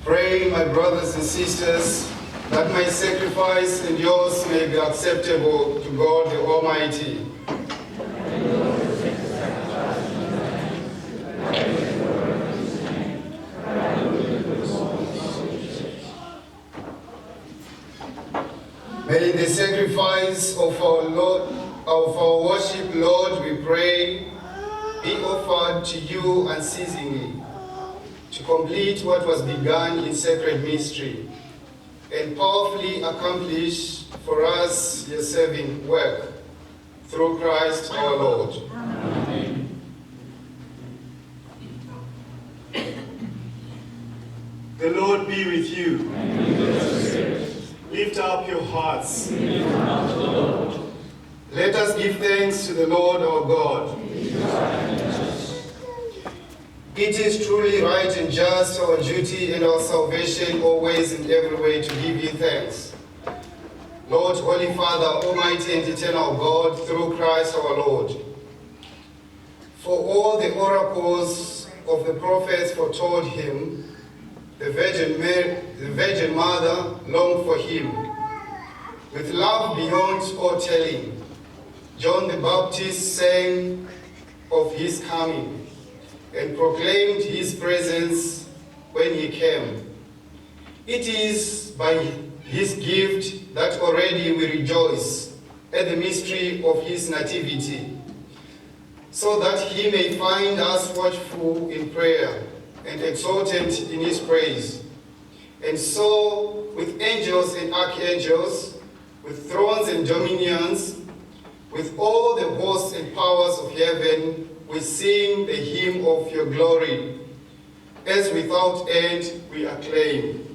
Pray, my brothers and sisters, that my sacrifice and yours may be acceptable to God the Almighty. May the sacrifice of our worship, Lord, we pray, be offered to you unceasingly, to complete what was begun in sacred mystery, and powerfully accomplish for us your saving work, through Christ our Lord. Amen. The Lord be with you. And with your spirit. Lift up your hearts. Lift them up to the Lord. Let us give thanks to the Lord our God. It is truly right and just, our duty and our salvation, always and every way, to give you thanks. Lord, Holy Father, Almighty and eternal God, through Christ our Lord. For all the oracles of the prophets foretold him, the Virgin Mother longed for him. With love beyond all telling, John the Baptist sang of his coming and proclaimed his presence when he came. It is by his gift that already we rejoice at the mystery of his nativity, so that he may find us watchful in prayer and exultant in his praise. And so, with angels and archangels, with thrones and dominions, with all the hosts and powers of heaven, we sing the hymn of your glory, as without end we acclaim.